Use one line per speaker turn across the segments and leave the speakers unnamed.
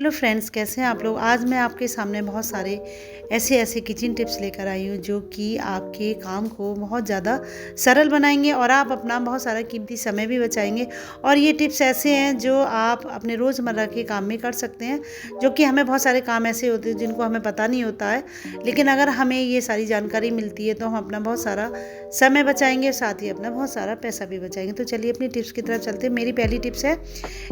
Hello friends, कैसे हैं आप लोग। आज मैं आपके सामने बहुत सारे ऐसे किचन टिप्स लेकर आई हूँ जो कि आपके काम को बहुत ज़्यादा सरल बनाएंगे और आप अपना बहुत सारा कीमती समय भी बचाएंगे। और ये टिप्स ऐसे हैं जो आप अपने रोज़मर्रा के काम में कर सकते हैं, जो कि हमें बहुत सारे काम ऐसे होते हैं जिनको हमें पता नहीं होता है, लेकिन अगर हमें ये सारी जानकारी मिलती है तो हम अपना बहुत सारा समय बचाएंगे, साथ ही अपना बहुत सारा पैसा भी बचाएंगे। तो चलिए अपनी टिप्स की तरफ चलते हैं। मेरी पहली टिप्स है,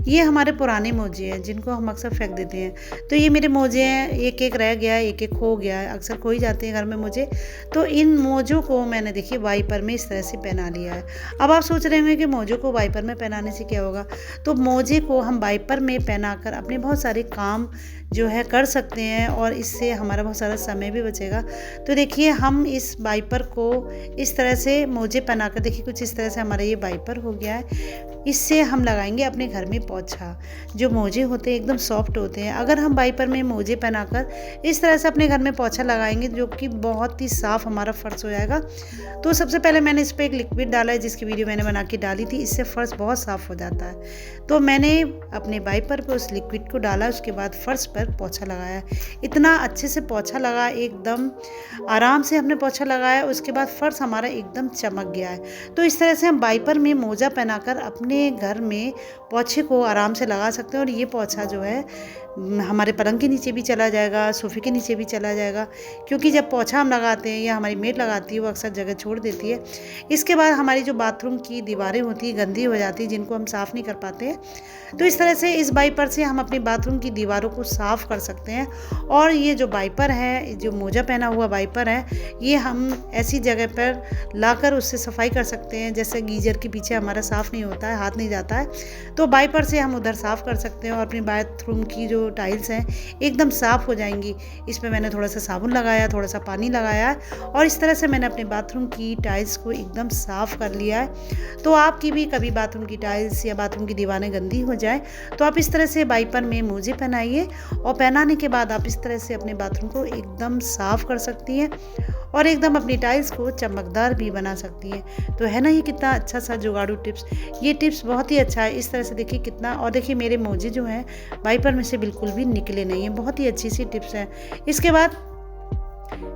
ये हमारे पुराने मोजे हैं जिनको हम अक्सर फेंक देते हैं। तो ये मेरे मोजे हैं, एक एक रह गया है, एक एक खो गया है, अक्सर खो ही जाते हैं घर में मोजे। तो इन मोजों को मैंने देखिए वाइपर में इस तरह से पहना लिया है। अब आप सोच रहे होंगे कि मोजों को वाइपर में पहनाने से क्या होगा। तो मोजे को हम वाइपर में पहनाकर अपने बहुत सारे काम जो है कर सकते हैं और इससे हमारा बहुत सारा समय भी बचेगा। तो देखिए हम इस वाइपर को इस तरह से मोजे पहनाकर, देखिए कुछ इस तरह से हमारा ये वाइपर हो गया है। इससे हम लगाएंगे अपने घर में पोछा। जो मोजे होते हैं एकदम सॉफ्ट होते हैं। अगर हम वाइपर में मोजे पहनाकर इस तरह से अपने घर में पोछा लगाएंगे जो कि बहुत ही साफ़ हमारा फर्श हो जाएगा। तो सबसे पहले मैंने इस पर एक लिक्विड डाला है जिसकी वीडियो मैंने बना के डाली थी। इससे फर्श बहुत साफ़ हो जाता है। तो मैंने अपने वाइपर पर उस लिक्विड को डाला, उसके बाद फर्श पर पोछा लगाया। इतना अच्छे से पोछा लगा, एकदम आराम से हमने पोछा लगाया। उसके बाद फर्श हमारा एकदम चमक गया है। तो इस तरह से हम वाइपर में मोजा पहनाकर अपने घर में पोछे को आराम से लगा सकते हैं। और ये पोछा जो है हमारे पलंग के नीचे भी चला जाएगा, सोफे के नीचे भी चला जाएगा, क्योंकि जब पोछा हम लगाते हैं या हमारी मेड लगाती है वो अक्सर जगह छोड़ देती है। इसके बाद हमारी जो बाथरूम की दीवारें होती हैं गंदी हो जाती है, जिनको हम साफ़ नहीं कर पाते हैं। तो इस तरह से इस वाइपर से हम अपनी बाथरूम की दीवारों को साफ़ कर सकते हैं। और ये जो वाइपर है, जो मोजा पहना हुआ वाइपर है, ये हम ऐसी जगह पर लाकर उससे सफाई कर सकते हैं जैसे गीजर के पीछे हमारा साफ़ नहीं होता है, हाथ नहीं जाता है, तो वाइपर से हम उधर साफ़ कर सकते हैं और अपनी बाथरूम की जो टाइल्स हैं एकदम साफ़ हो जाएंगी। इसमें मैंने थोड़ा सा साबुन लगाया, थोड़ा सा पानी लगाया और इस तरह से मैंने अपने बाथरूम की टाइल्स को एकदम साफ़ कर लिया है। तो आपकी भी कभी बाथरूम की टाइल्स या बाथरूम की दीवारें गंदी हो जाए तो आप इस तरह से वाइपर में मोजे पहनाइए और पहनाने के बाद आप इस तरह से अपने बाथरूम को एकदम साफ़ कर सकती हैं और एकदम अपनी टाइल्स को चमकदार भी बना सकती हैं। तो है ना ये कितना अच्छा सा जुगाड़ू टिप्स। ये टिप्स बहुत ही अच्छा है। इस तरह से देखिए कितना, और देखिए मेरे मोजे जो हैं वाइपर में से बिल्कुल भी निकले नहीं हैं। बहुत ही अच्छी सी टिप्स है। इसके बाद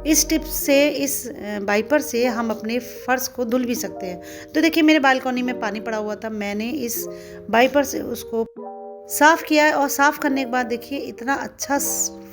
इस टिप्स से, इस वाइपर से हम अपने फर्श को धुल भी सकते हैं। तो देखिए मेरे बालकनी में पानी पड़ा हुआ था, मैंने इस वाइपर से उसको साफ़ किया है और साफ़ करने के बाद देखिए इतना अच्छा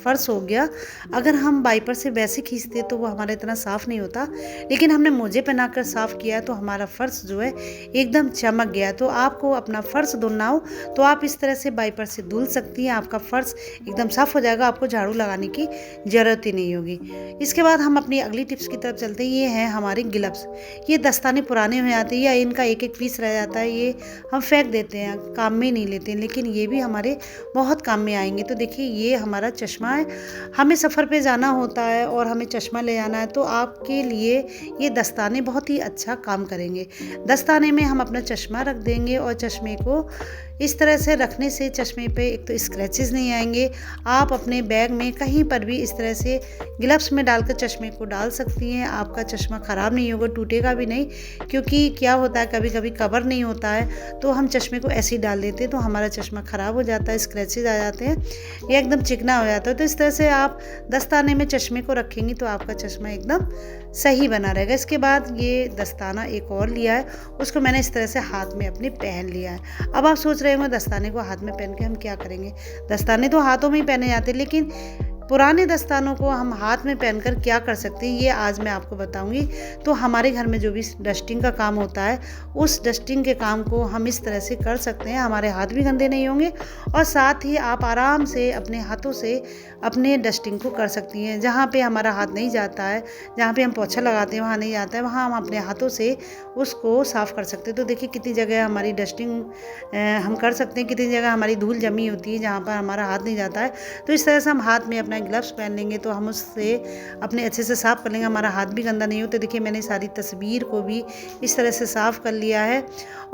फर्श हो गया। अगर हम वाइपर से वैसे खींचते तो वो हमारा इतना साफ़ नहीं होता, लेकिन हमने मोजे पहनाकर साफ़ किया है तो हमारा फर्श जो है एकदम चमक गया। तो आपको अपना फर्श धुलना हो तो आप इस तरह से वाइपर से धुल सकती हैं, आपका फर्श एकदम साफ़ हो जाएगा, आपको झाड़ू लगाने की ज़रूरत ही नहीं होगी। इसके बाद हम अपनी अगली टिप्स की तरफ चलते हैं। ये हैं हमारे ग्लव्स। ये दस्ताने पुराने हो जाते हैं या इनका एक एक पीस रह जाता है, ये हम फेंक देते हैं, काम में नहीं लेते हैं, लेकिन ये भी हमारे बहुत काम में आएंगे। तो देखिए ये हमारा चश्मा है, हमें सफ़र पे जाना होता है और हमें चश्मा ले जाना है, तो आपके लिए ये दस्ताने बहुत ही अच्छा काम करेंगे। दस्ताने में हम अपना चश्मा रख देंगे और चश्मे को इस तरह से रखने से चश्मे पे एक तो स्क्रैचेस नहीं आएंगे। आप अपने बैग में कहीं पर भी इस तरह से ग्लव्स में डालकर चश्मे को डाल सकती हैं। आपका चश्मा ख़राब नहीं होगा, टूटेगा भी नहीं, क्योंकि क्या होता है कभी कभी कवर नहीं होता है तो हम चश्मे को ऐसे ही डाल देते हैं तो हमारा चश्मा ख़राब हो जाता है, स्क्रैचेज आ जाते हैं, या एकदम चिकना हो जाता है। तो इस तरह से आप दस्ताने में चश्मे को रखेंगी तो आपका चश्मा एकदम सही बना रहेगा। इसके बाद ये दस्ताना एक और लिया है, उसको मैंने इस तरह से हाथ में अपने पहन लिया है। अब आप सोच रहे होंगे दस्ताने को हाथ में पहन के हम क्या करेंगे। दस्ताने तो हाथों में ही पहने जाते हैं, लेकिन पुराने दस्तानों को हम हाथ में पहनकर क्या कर सकते हैं ये आज मैं आपको बताऊंगी। तो हमारे घर में जो भी डस्टिंग का काम होता है उस डस्टिंग के काम को हम इस तरह से कर सकते हैं, हमारे हाथ भी गंदे नहीं होंगे और साथ ही आप आराम से अपने हाथों से अपने डस्टिंग को कर सकती हैं। जहाँ पे हमारा हाथ नहीं जाता है, जहाँ पे हम पोछा लगाते हैं वहाँ नहीं जाता है, वहाँ हम अपने हाथों से उसको साफ़ कर सकते हैं। तो देखिए कितनी जगह हमारी डस्टिंग हम कर सकते हैं, कितनी जगह हमारी धूल जमी होती है जहाँ पर हमारा हाथ नहीं जाता है। तो इस तरह से हम हाथ में अपना ग्लव्स पहन लेंगे तो हम उससे अपने अच्छे से साफ़ कर लेंगे, हमारा हाथ भी गंदा नहीं हो। तो देखिए मैंने सारी तस्वीर को भी इस तरह से साफ़ कर लिया है।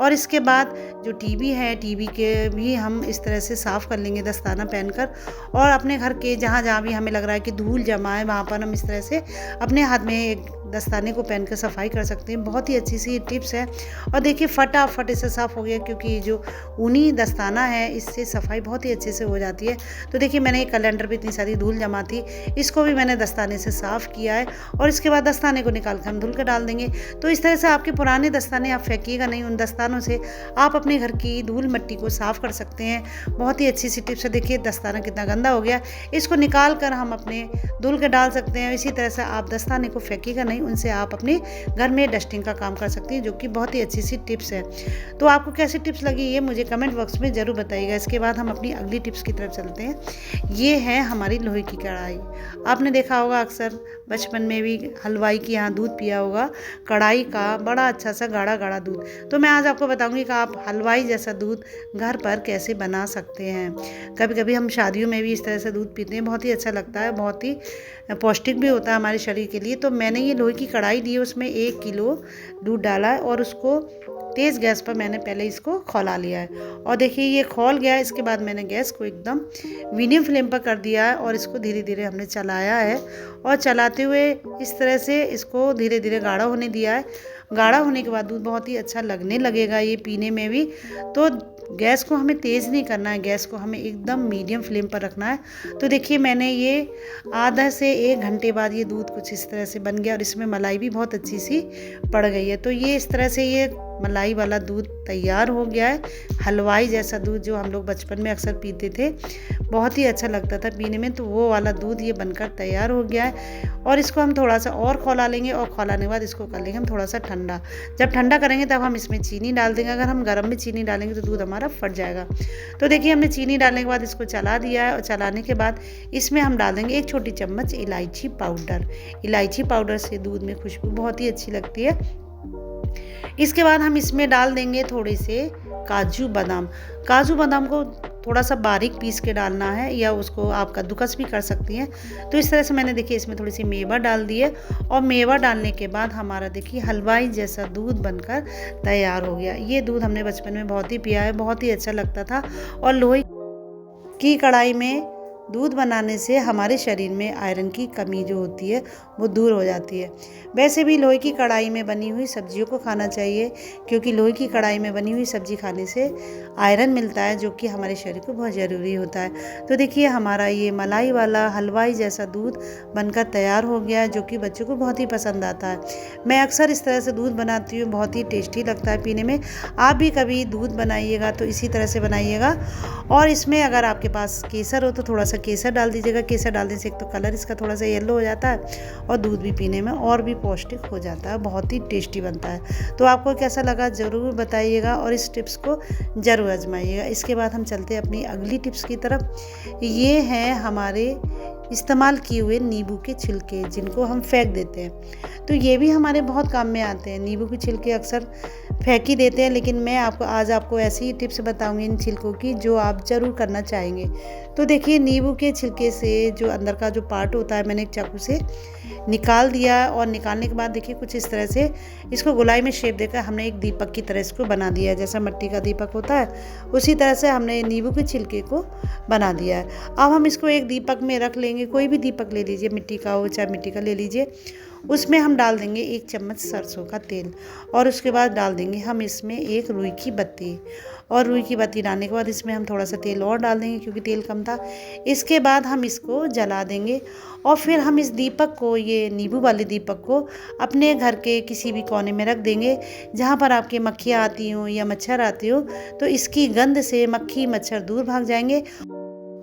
और इसके बाद जो टीवी है, टीवी के भी हम इस तरह से साफ़ कर लेंगे दस्ताना पहनकर। और अपने घर के जहाँ जहाँ भी हमें लग रहा है कि धूल जमा है वहाँ पर हम इस तरह से अपने हाथ में एक दस्ताने को पहन कर सफाई कर सकते हैं। बहुत ही अच्छी सी टिप्स है और देखिए फटाफट इससे साफ़ हो गया, क्योंकि ये जो ऊनी दस्ताना है इससे सफाई बहुत ही अच्छे से हो जाती है। तो देखिए मैंने एक कैलेंडर पे इतनी सारी धूल जमा थी, इसको भी मैंने दस्ताने से साफ़ किया है और इसके बाद दस्ताने को निकाल कर हम धुल कर डाल देंगे। तो इस तरह से आपके पुराने दस्ताने आप फेंकिएगा नहीं, उन दस्तानों से आप अपने घर की धूल मिट्टी को साफ़ कर सकते हैं। बहुत ही अच्छी सी टिप्स है। देखिए दस्ताना कितना गंदा हो गया, इसको निकाल कर हम अपने धुल के डाल सकते हैं। इसी तरह से आप दस्ताने को फेंकिएगा नहीं, उनसे आप अपने घर में डस्टिंग का काम कर सकती हैं, जो कि बहुत ही अच्छी सी टिप्स है। तो आपको कैसी टिप्स लगी ये मुझे कमेंट बॉक्स में ज़रूर बताइएगा। इसके बाद हम अपनी अगली टिप्स की तरफ चलते हैं। ये है हमारी लोहे की कढ़ाई। आपने देखा होगा अक्सर बचपन में भी हलवाई के यहाँ दूध पिया होगा, कढ़ाई का बड़ा अच्छा सा गाढ़ा गाढ़ा दूध। तो मैं आज आपको बताऊंगी कि आप हलवाई जैसा दूध घर पर कैसे बना सकते हैं। कभी कभी हम शादियों में भी इस तरह से दूध पीते हैं, बहुत ही अच्छा लगता है, बहुत ही पौष्टिक भी होता है हमारे शरीर के लिए। तो मैंने ये लोहे की कढ़ाई ली है, उसमें 1 किलो दूध डाला है और उसको तेज़ गैस पर मैंने पहले इसको खौला लिया है। और देखिए ये खौल गया है। इसके बाद मैंने गैस को एकदम मीडियम फ्लेम पर कर दिया है और इसको धीरे धीरे हमने चलाया है और चलाते हुए इस तरह से इसको धीरे धीरे गाढ़ा होने दिया है। गाढ़ा होने के बाद दूध बहुत ही अच्छा लगने लगेगा ये पीने में भी। तो गैस को हमें तेज़ नहीं करना है, गैस को हमें एकदम मीडियम फ्लेम पर रखना है। तो देखिए मैंने ये आधा से 1 घंटे बाद ये दूध कुछ इस तरह से बन गया और इसमें मलाई भी बहुत अच्छी सी पड़ गई है। तो ये इस तरह से ये मलाई वाला दूध तैयार हो गया है, हलवाई जैसा दूध जो हम लोग बचपन में अक्सर पीते थे, बहुत ही अच्छा लगता था पीने में। तो वो वाला दूध ये बनकर तैयार हो गया है और इसको हम थोड़ा सा और खौला लेंगे और खौलाने के बाद इसको कर लेंगे हम थोड़ा सा ठंडा। जब ठंडा करेंगे तब हम इसमें चीनी डाल देंगे। अगर हम गर्म में चीनी डालेंगे तो दूध हमारा फट जाएगा। तो देखिए हमने चीनी डालने के बाद इसको चला दिया है और चलाने के बाद इसमें हम डाल देंगे 1 छोटी चम्मच इलायची पाउडर। इलायची पाउडर से दूध में खुशबू बहुत ही अच्छी लगती है। इसके बाद हम इसमें डाल देंगे थोड़े से काजू बादाम। काजू बादाम को थोड़ा सा बारीक पीस के डालना है या उसको आप कद्दूकस भी कर सकती हैं। तो इस तरह से मैंने देखिए इसमें थोड़ी सी मेवा डाल दी है और मेवा डालने के बाद हमारा देखिए हलवाई जैसा दूध बनकर तैयार हो गया। ये दूध हमने बचपन में बहुत ही पिया है, बहुत ही अच्छा लगता था। और लोहे की कढ़ाई में दूध बनाने से हमारे शरीर में आयरन की कमी जो होती है वो दूर हो जाती है। वैसे भी लोहे की कढ़ाई में बनी हुई सब्जियों को खाना चाहिए, क्योंकि लोहे की कढ़ाई में बनी हुई सब्जी खाने से आयरन मिलता है, जो कि हमारे शरीर को बहुत ज़रूरी होता है। तो देखिए हमारा ये मलाई वाला हलवाई जैसा दूध बनकर तैयार हो गया है, जो कि बच्चों को बहुत ही पसंद आता है। मैं अक्सर इस तरह से दूध बनाती हूँ, बहुत ही टेस्टी लगता है पीने में। आप भी कभी दूध बनाइएगा तो इसी तरह से बनाइएगा। और इसमें अगर आपके पास केसर हो तो थोड़ा सा केसर डाल दीजिएगा। केसर डालने से एक तो कलर इसका थोड़ा सा येलो हो जाता है और दूध भी पीने में और भी पौष्टिक हो जाता है, बहुत ही टेस्टी बनता है। तो आपको कैसा लगा ज़रूर बताइएगा और इस टिप्स को ज़रूर आजमाइएगा। इसके बाद हम चलते हैं अपनी अगली टिप्स की तरफ। ये हैं हमारे इस्तेमाल किए हुए नींबू के छिलके, जिनको हम फेंक देते हैं। तो ये भी हमारे बहुत काम में आते हैं। नींबू के छिलके अक्सर फेंक ही देते हैं, लेकिन मैं आज आपको ऐसी टिप्स बताऊंगी इन छिलकों की जो आप ज़रूर करना चाहेंगे। तो देखिए नींबू के छिलके से जो अंदर का जो पार्ट होता है मैंने एक चाकू से निकाल दिया और निकालने के बाद देखिए कुछ इस तरह से इसको गोलाई में शेप देकर हमने एक दीपक की तरह इसको बना दिया है। जैसा मिट्टी का दीपक होता है उसी तरह से हमने नींबू के छिलके को बना दिया है। अब हम इसको एक दीपक में रख लेंगे। कोई भी दीपक ले लीजिए, मिट्टी का हो चाहे मिट्टी का ले लीजिए। उसमें हम डाल देंगे 1 चम्मच सरसों का तेल और उसके बाद डाल देंगे हम इसमें 1 रुई की बत्ती। और रुई की बत्ती डालने के बाद इसमें हम थोड़ा सा तेल और डाल देंगे, क्योंकि तेल कम था। इसके बाद हम इसको जला देंगे और फिर हम इस दीपक को, ये नींबू वाले दीपक को, अपने घर के किसी भी कोने में रख देंगे जहाँ पर आपके मक्खियाँ आती हों या मच्छर आते हो। तो इसकी गंध से मक्खी मच्छर दूर भाग जाएंगे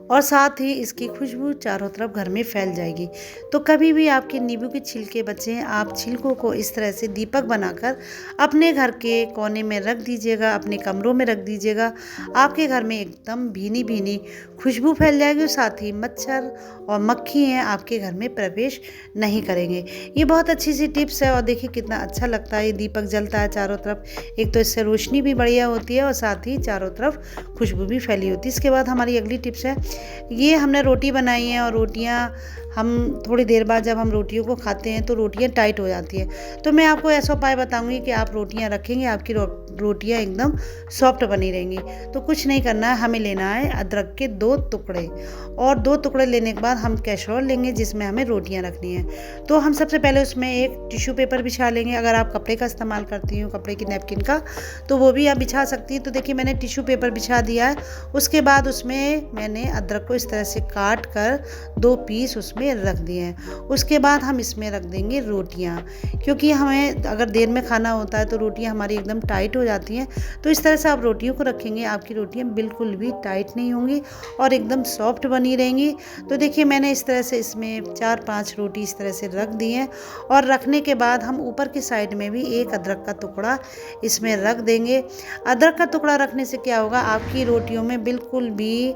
और साथ ही इसकी खुशबू चारों तरफ घर में फैल जाएगी। तो कभी भी आपके नींबू के छिलके बचे, आप छिलकों को इस तरह से दीपक बनाकर अपने घर के कोने में रख दीजिएगा, अपने कमरों में रख दीजिएगा। आपके घर में एकदम भीनी भीनी खुशबू फैल जाएगी और साथ ही मच्छर और मक्खी हैं आपके घर में प्रवेश नहीं करेंगे। ये बहुत अच्छी सी टिप्स है और देखिए कितना अच्छा लगता है। ये दीपक जलता है चारों तरफ, एक तो इससे रोशनी भी बढ़िया होती है और साथ ही चारों तरफ खुशबू भी फैली होती है। इसके बाद हमारी अगली टिप्स है, ये हमने रोटी बनाई है और रोटियां हम थोड़ी देर बाद जब हम रोटियों को खाते हैं तो रोटियां टाइट हो जाती हैं। तो मैं आपको ऐसा उपाय बताऊंगी कि आप रोटियां रखेंगे, आपकी रोटियां एकदम सॉफ्ट बनी रहेंगी। तो कुछ नहीं करना है, हमें लेना है अदरक के 2 टुकड़े, और 2 टुकड़े लेने के बाद हम कैसरोल लेंगे जिसमें हमें रोटियां रखनी है। तो हम सबसे पहले उसमें एक टिश्यू पेपर बिछा लेंगे। अगर आप कपड़े का इस्तेमाल करती हो, कपड़े की नैपकिन का, तो वो भी आप बिछा सकती हैं। तो देखिए मैंने टिश्यू पेपर बिछा दिया है। उसके बाद उसमें मैंने अदरक को इस तरह से काट कर 2 पीस उसमें रख दिए हैं। उसके बाद हम इसमें रख देंगे रोटियां, क्योंकि हमें अगर देर में खाना होता है तो रोटियां हमारी एकदम टाइट हो जाती हैं। तो इस तरह से आप रोटियों को रखेंगे, आपकी रोटियां बिल्कुल भी टाइट नहीं होंगी और एकदम सॉफ्ट बनी रहेंगी। तो देखिए मैंने इस तरह से इसमें 4-5 रोटी इस तरह से रख दी हैं, और रखने के बाद हम ऊपर की साइड में भी एक अदरक का टुकड़ा इसमें रख देंगे। अदरक का टुकड़ा रखने से क्या होगा, आपकी रोटियों में बिल्कुल भी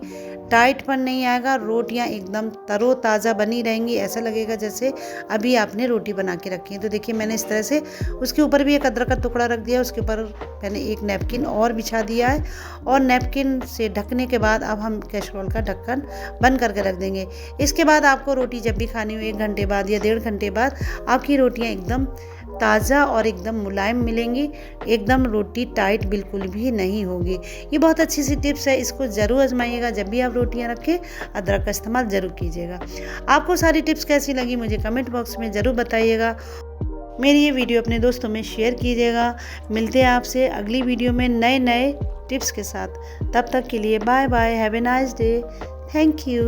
टाइटपन नहीं आएगा, रोटियां एकदम तरोताज़ा बनी रहेंगी। ऐसा लगेगा जैसे अभी आपने रोटी बना के रखी है। तो देखिए मैंने इस तरह से उसके ऊपर भी एक अदरक का टुकड़ा रख दिया, उसके ऊपर मैंने एक नैपकिन और बिछा दिया है, और नैपकिन से ढकने के बाद अब हम कैसरोल का ढक्कन बंद करके रख देंगे। इसके बाद आपको रोटी जब भी खानी हो 1 घंटे बाद या 1.5 घंटे बाद, आपकी रोटियां एकदम ताज़ा और एकदम मुलायम मिलेंगी, एकदम रोटी टाइट बिल्कुल भी नहीं होगी। ये बहुत अच्छी सी टिप्स है, इसको ज़रूर आजमाइएगा। जब भी आप रोटियां रखें अदरक का इस्तेमाल ज़रूर कीजिएगा। आपको सारी टिप्स कैसी लगी मुझे कमेंट बॉक्स में ज़रूर बताइएगा। मेरी ये वीडियो अपने दोस्तों में शेयर कीजिएगा। मिलते हैं आपसे अगली वीडियो में नए नए टिप्स के साथ। तब तक के लिए bye bye, have a nice day, thank you.